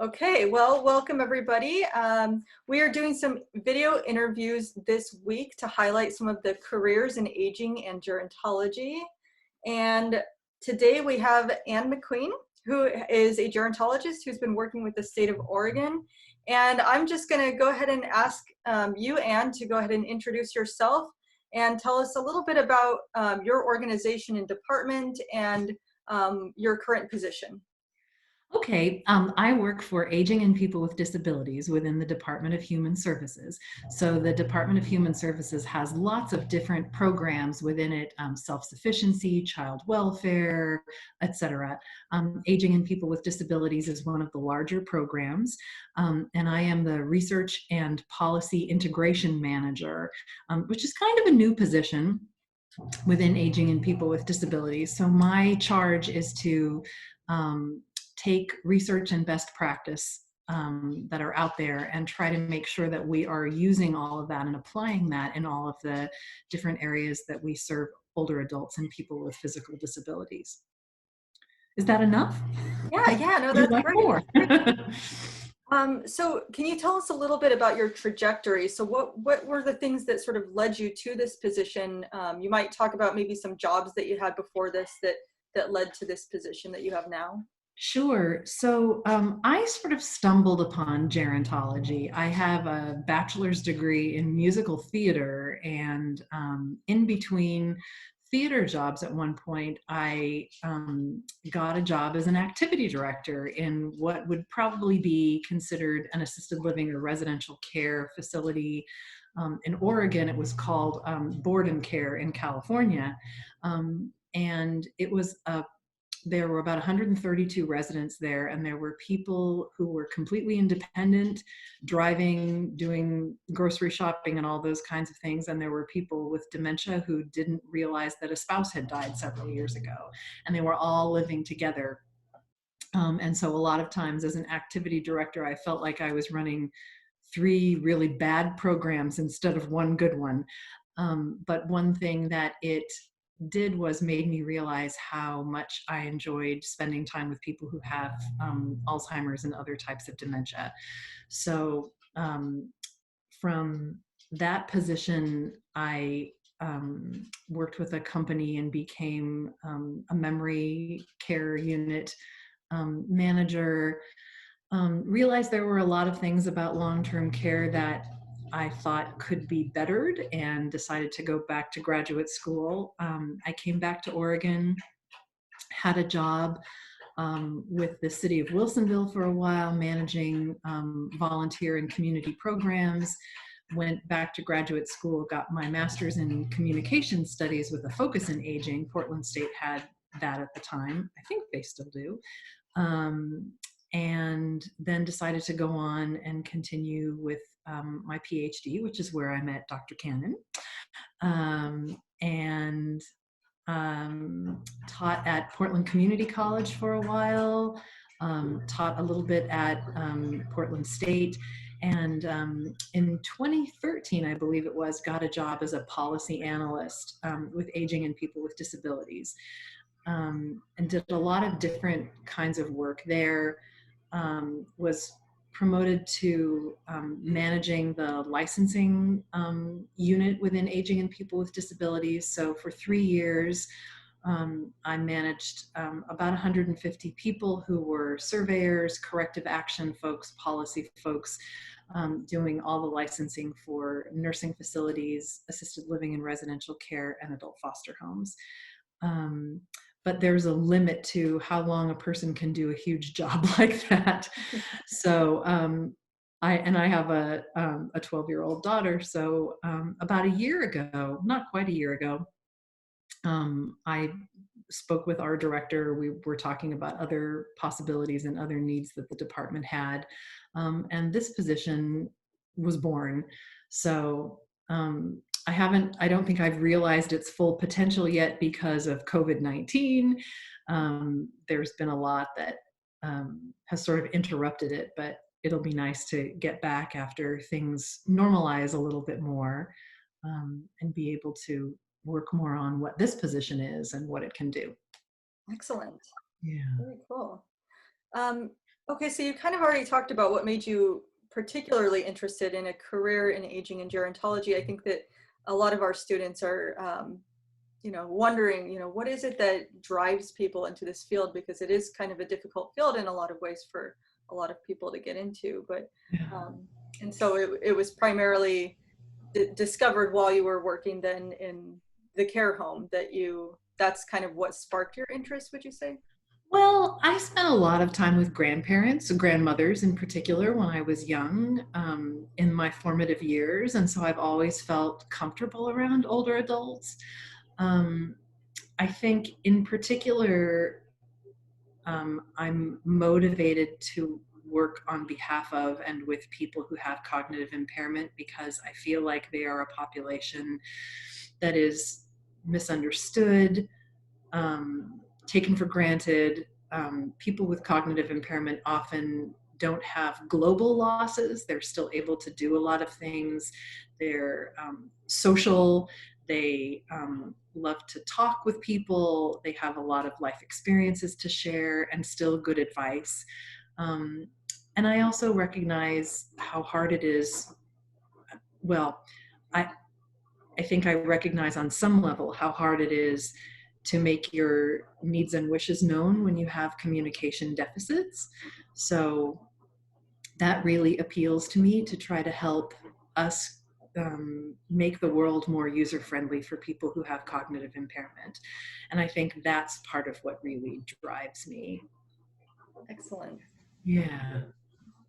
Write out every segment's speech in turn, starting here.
Okay, well, welcome everybody. We are doing some video interviews this week to highlight some of the careers in aging and gerontology. And today we have Ann McQueen, who is a gerontologist who's been working with the state of Oregon. And I'm just going to go ahead and ask you, Ann, to go ahead and introduce yourself and tell us a little bit about your organization and department and your current position. Okay, I work for aging and people with disabilities within the Department of Human Services. So the Department of Human Services has lots of different programs within it, self-sufficiency, child welfare, etc. Aging and people with disabilities is one of the larger programs, and I am the Research and Policy Integration Manager, which is kind of a new position within aging and people with disabilities. So my charge is to take research and best practice that are out there and try to make sure that we are using all of that and applying that in all of the different areas that we serve older adults and people with physical disabilities. Is that enough? Yeah, no, Would you that's like great. more? So can you tell us a little bit about your trajectory? So what were the things that sort of led you to this position? You might talk about maybe some jobs that you had before this that led to this position that you have now. Sure. So I sort of stumbled upon gerontology. I have a bachelor's degree in musical theater, and in between theater jobs at one point, I got a job as an activity director in what would probably be considered an assisted living or residential care facility. In Oregon, it was called Board and Care in California. And it was there were about 132 residents there, and there were people who were completely independent, driving, doing grocery shopping and all those kinds of things. And there were people with dementia who didn't realize that a spouse had died several years ago, and they were all living together. And so a lot of times as an activity director, I felt like I was running three really bad programs instead of one good one. But one thing that it did was made me realize how much I enjoyed spending time with people who have Alzheimer's and other types of dementia. So from that position, I worked with a company and became a memory care unit manager. Realized there were a lot of things about long-term care that I thought could be bettered, and decided to go back to graduate school. I came back to Oregon, had a job with the city of Wilsonville for a while, managing volunteer and community programs. Went back to graduate school, got my master's in communication studies with a focus in aging. Portland State had that at the time. I think they still do. And then decided to go on and continue with my PhD, which is where I met Dr. Cannon, and taught at Portland Community College for a while, taught a little bit at Portland State, and in 2013, I believe it was, got a job as a policy analyst with aging and people with disabilities, and did a lot of different kinds of work there. Was promoted to managing the licensing unit within aging and people with disabilities. So for 3 years, I managed about 150 people who were surveyors, corrective action folks, policy folks, doing all the licensing for nursing facilities, assisted living and residential care, and adult foster homes. But there's a limit to how long a person can do a huge job like that. So I have a 12-year-old daughter. So about a year ago, not quite a year ago, I spoke with our director. We were talking about other possibilities and other needs that the department had. And this position was born. So I don't think I've realized its full potential yet because of COVID-19. There's been a lot that has sort of interrupted it, but it'll be nice to get back after things normalize a little bit more, and be able to work more on what this position is and what it can do. Excellent. Yeah. Very cool. Um, Okay, so you kind of already talked about what made you particularly interested in a career in aging and gerontology. I think that a lot of our students are, wondering, what is it that drives people into this field? Because it is kind of a difficult field in a lot of ways for a lot of people to get into. But, um, and so it was primarily discovered while you were working then in the care home that's kind of what sparked your interest, would you say? Well, I spent a lot of time with grandparents, grandmothers in particular, when I was young, in my formative years. And so I've always felt comfortable around older adults. Um, I think, in particular, I'm motivated to work on behalf of and with people who have cognitive impairment because I feel like they are a population that is misunderstood, taken for granted. People with cognitive impairment often don't have global losses. They're still able to do a lot of things. They're social. They love to talk with people. They have a lot of life experiences to share and still good advice. Um, and I also recognize how hard it is. Well, I, I think I recognize on some level how hard it is to make your needs and wishes known when you have communication deficits. So that really appeals to me to try to help us make the world more user-friendly for people who have cognitive impairment. And I think that's part of what really drives me. Excellent. Yeah.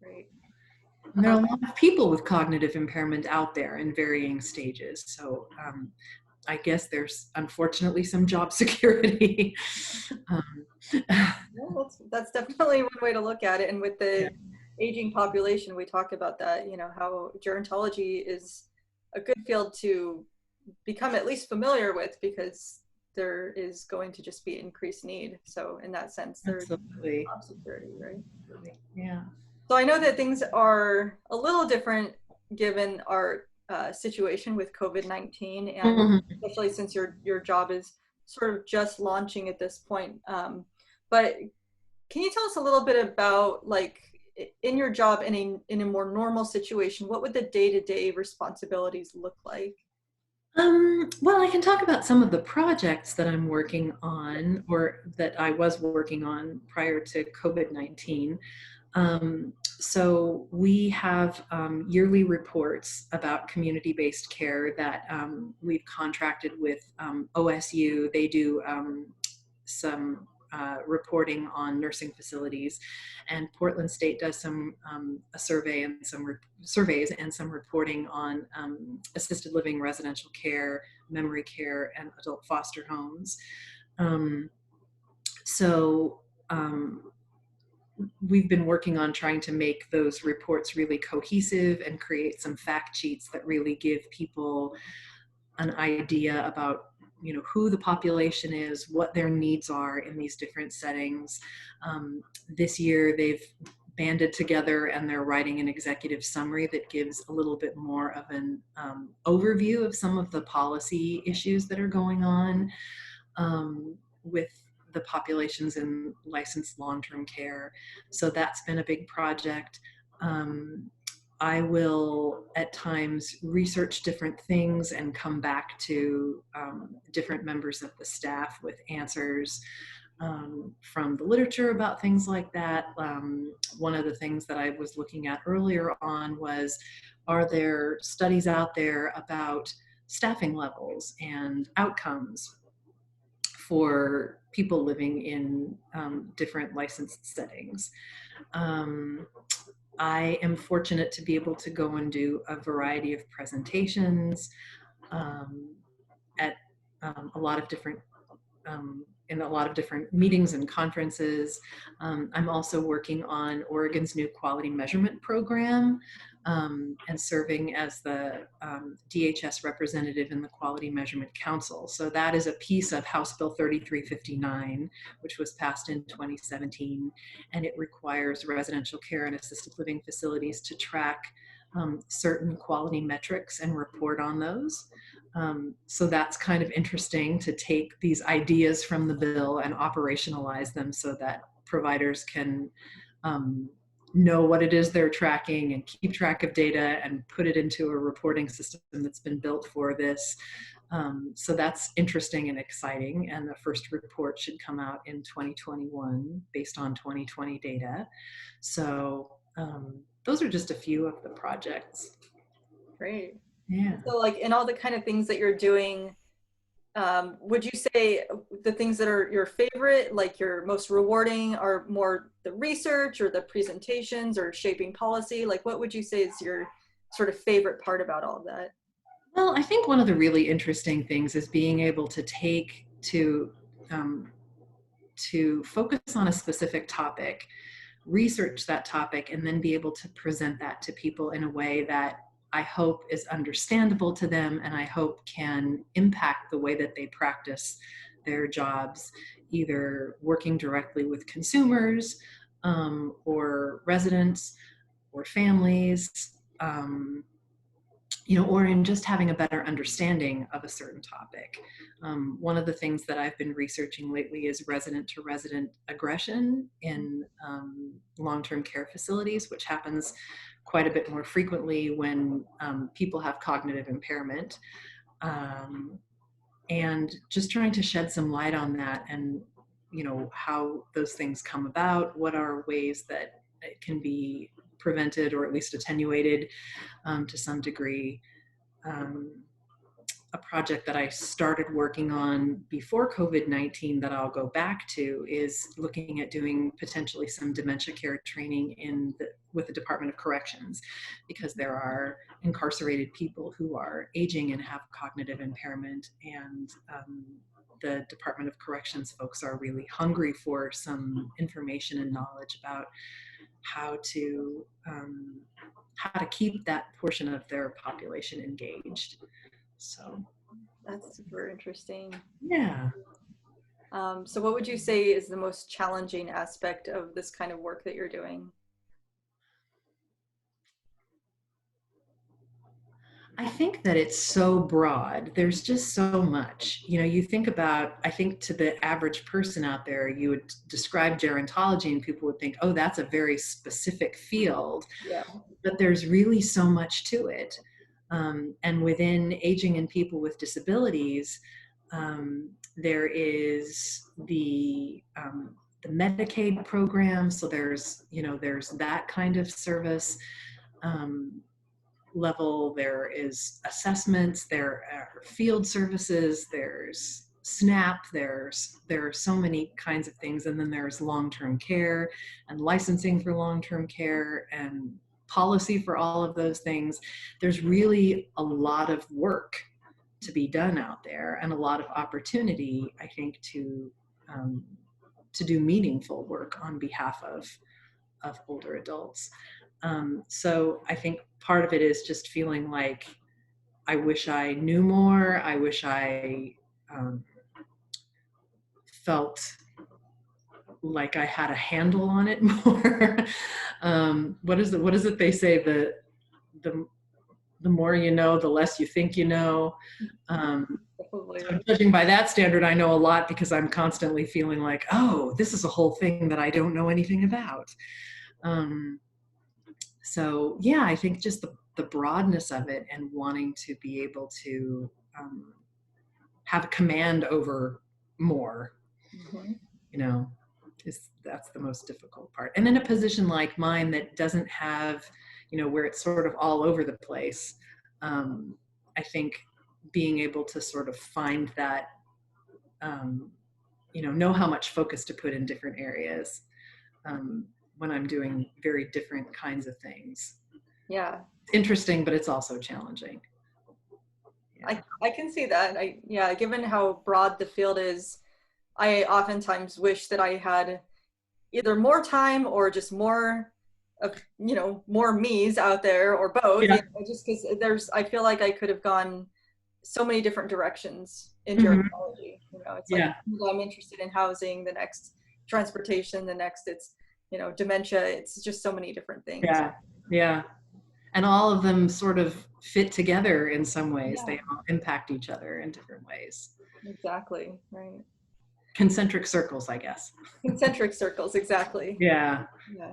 Great. And there are a lot of people with cognitive impairment out there in varying stages. So I guess there's unfortunately some job security. um, Well, that's definitely one way to look at it. And with yeah, the aging population, we talk about that, how gerontology is a good field to become at least familiar with because there is going to just be increased need. So in that sense, there's absolutely. job security, right? Yeah. So I know that things are a little different given our situation with COVID-19, and Mhm. especially since your job is sort of just launching at this point. But can you tell us a little bit about, like, in your job in a more normal situation, what would the day-to-day responsibilities look like? Well, I can talk about some of the projects that I'm working on or that I was working on prior to COVID-19. So we have yearly reports about community-based care that we've contracted with OSU. They do some reporting on nursing facilities, and Portland State does some a survey and some surveys and some reporting on assisted living, residential care, memory care, and adult foster homes. Um, so um, we've been working on trying to make those reports really cohesive and create some fact sheets that really give people an idea about who the population is, what their needs are in these different settings. This year they've banded together and they're writing an executive summary that gives a little bit more of an overview of some of the policy issues that are going on with the populations in licensed long-term care. So that's been a big project. I will at times research different things and come back to different members of the staff with answers from the literature about things like that. One of the things that I was looking at earlier on was, are there studies out there about staffing levels and outcomes for people living in different licensed settings? I am fortunate to be able to go and do a variety of presentations at a lot of different in a lot of different meetings and conferences. I'm also working on Oregon's new quality measurement program and serving as the DHS representative in the Quality Measurement Council. So that is a piece of House Bill 3359, which was passed in 2017, and it requires residential care and assisted living facilities to track certain quality metrics and report on those. So that's kind of interesting to take these ideas from the bill and operationalize them so that providers can know what it is they're tracking and keep track of data and put it into a reporting system that's been built for this. So that's interesting and exciting. And the first report should come out in 2021 based on 2020 data. So those are just a few of the projects. Great. Yeah. So like in all the kind of things that you're doing, would you say the things that are your favorite, like your most rewarding, are more the research or the presentations or shaping policy? Like what would you say is your sort of favorite part about all of that? Well, I think one of the really interesting things is being able to to focus on a specific topic, research that topic, and then be able to present that to people in a way that I hope is understandable to them and I hope can impact the way that they practice their jobs, either working directly with consumers or residents or families. Or in just having a better understanding of a certain topic. One of the things that I've been researching lately is resident to resident aggression in long-term care facilities, which happens quite a bit more frequently when people have cognitive impairment. And just trying to shed some light on that and, how those things come about, what are ways that it can be prevented or at least attenuated to some degree. A project that I started working on before COVID-19 that I'll go back to is looking at doing potentially some dementia care training with the Department of Corrections, because there are incarcerated people who are aging and have cognitive impairment, and the Department of Corrections folks are really hungry for some information and knowledge about how to keep that portion of their population engaged. So That's super interesting. yeah. So what would you say is the most challenging aspect of this kind of work that you're doing? I think that it's so broad. There's just so much. You think about, I think to the average person out there, you would describe gerontology and people would think, oh, that's a very specific field. Yeah. But there's really so much to it. And within aging and people with disabilities, there is the Medicaid program. So there's that kind of service level. There is assessments, there are field services, there's SNAP, there are so many kinds of things. And then there's long-term care and licensing for long-term care and policy for all of those things. There's really a lot of work to be done out there and a lot of opportunity, I think, to do meaningful work on behalf of older adults. So I think part of it is just feeling like I wish I knew more. I wish I felt like I had a handle on it more. What is it they say? The more you know, the less you think you know. So judging by that standard, I know a lot because I'm constantly feeling like, oh, this is a whole thing that I don't know anything about. So yeah, I think just the broadness of it and wanting to be able to have a command over more, that's the most difficult part. And in a position like mine that doesn't have, where it's sort of all over the place, I think being able to sort of find that, know how much focus to put in different areas when I'm doing very different kinds of things. Yeah. It's interesting, but it's also challenging. Yeah. I can see that. Given how broad the field is, I oftentimes wish that I had either more time or just more of, more me's out there, or both. Yeah. Just because I feel like I could have gone so many different directions in gerontology. It's like, I'm interested in housing, the next transportation, the next it's, dementia. It's just so many different things. Yeah. And all of them sort of fit together in some ways. Yeah. They all impact each other in different ways. Exactly. Right. Concentric circles, I guess. Concentric circles. Exactly. Yeah. Yeah.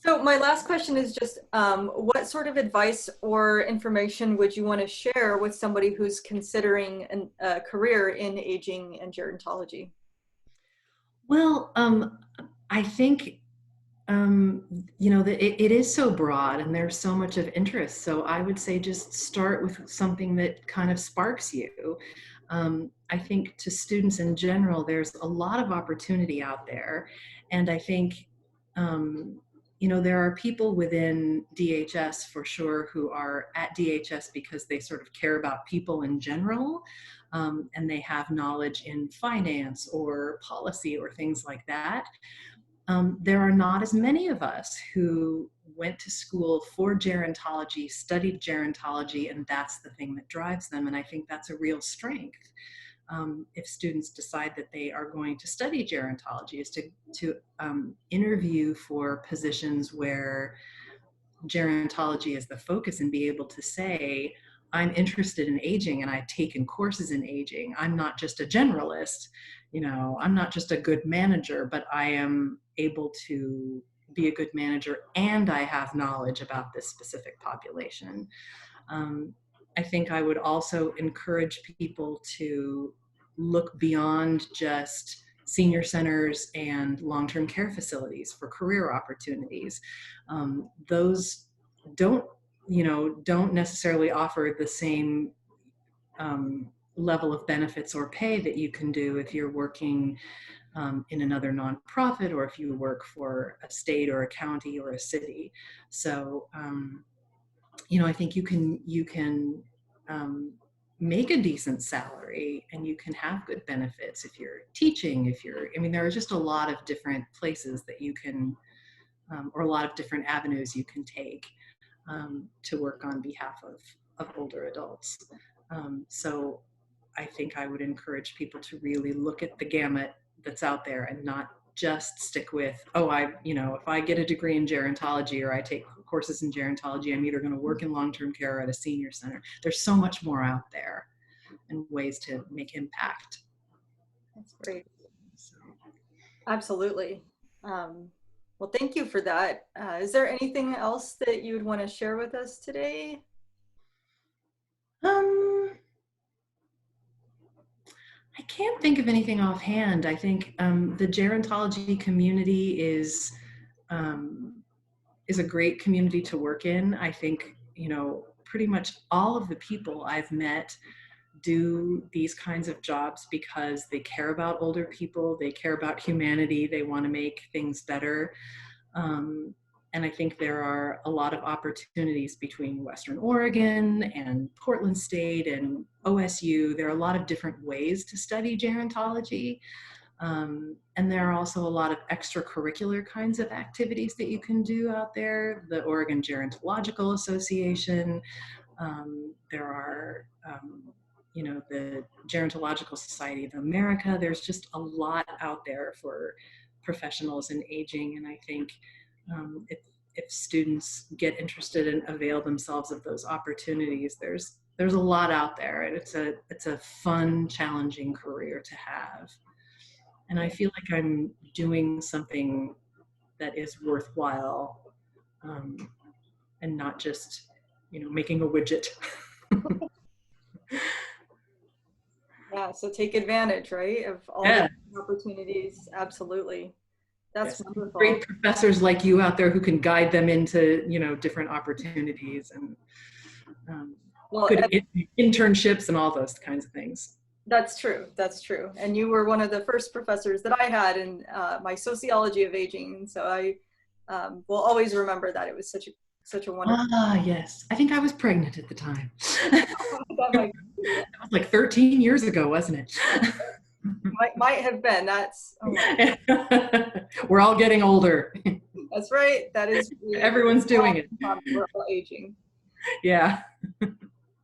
So my last question is just, what sort of advice or information would you want to share with somebody who's considering a career in aging and gerontology? Well, I think it is so broad and there's so much of interest. So I would say just start with something that kind of sparks you. I think to students in general, there's a lot of opportunity out there. And I think, there are people within DHS for sure who are at DHS because they sort of care about people in general. And they have knowledge in finance or policy or things like that. There are not as many of us who went to school for gerontology, studied gerontology, and that's the thing that drives them. And I think that's a real strength. If students decide that they are going to study gerontology, is to interview for positions where gerontology is the focus and be able to say, I'm interested in aging and I've taken courses in aging. I'm not just a generalist, I'm not just a good manager, but I am able to be a good manager and I have knowledge about this specific population. Um, I think I would also encourage people to look beyond just senior centers and long-term care facilities for career opportunities. Those don't, don't necessarily offer the same level of benefits or pay that you can do if you're working in another nonprofit or if you work for a state or a county or a city. So, I think you can make a decent salary and you can have good benefits if you're teaching, there are just a lot of different places that you can, or a lot of different avenues you can take to work on behalf of older adults. So I think I would encourage people to really look at the gamut that's out there and not just stick with, if I get a degree in gerontology or I take courses in gerontology, I'm either going to work in long-term care or at a senior center. There's so much more out there and ways to make impact. That's great. So, Absolutely. Well, thank you for that. Is there anything else that you would want to share with us today? I can't think of anything offhand. I think the gerontology community is a great community to work in. I think, pretty much all of the people I've met do these kinds of jobs because they care about older people, they care about humanity, they want to make things better. And I think there are a lot of opportunities between Western Oregon and Portland State and OSU. There are a lot of different ways to study gerontology. And there are also a lot of extracurricular kinds of activities that you can do out there. The Oregon Gerontological Association. There are, the Gerontological Society of America. There's just a lot out there for professionals in aging. And I think if students get interested and avail themselves of those opportunities, there's a lot out there, and it's a fun, challenging career to have. And I feel like I'm doing something that is worthwhile, and not just, making a widget. Yeah, so take advantage, right, of all Yeah. the opportunities. Absolutely. That's Yes. wonderful. Great professors like you out there who can guide them into, different opportunities and Well, good internships and all those kinds of things. that's true. That's true. And you were one of the first professors that I had in my sociology of aging. So I will always remember that. It was such a wonderful. Ah, yes. I think I was pregnant at the time. That might, That was like 13 years ago, wasn't it? might have been. That's We're all getting older. that's right. That is. Everyone's doing it. We're all aging. Yeah.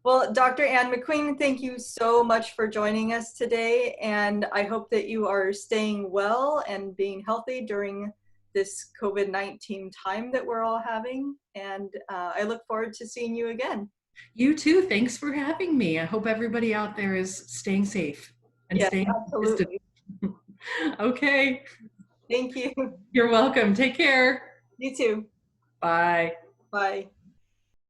Well, Dr. Ann McQueen, thank you so much for joining us today. And I hope that you are staying well and being healthy during this COVID-19 time that we're all having. And I look forward to seeing you again. You too. Thanks for having me. I hope everybody out there is staying safe and Yes, staying absolutely. Okay. Thank you. You're welcome. Take care. You too. Bye. Bye.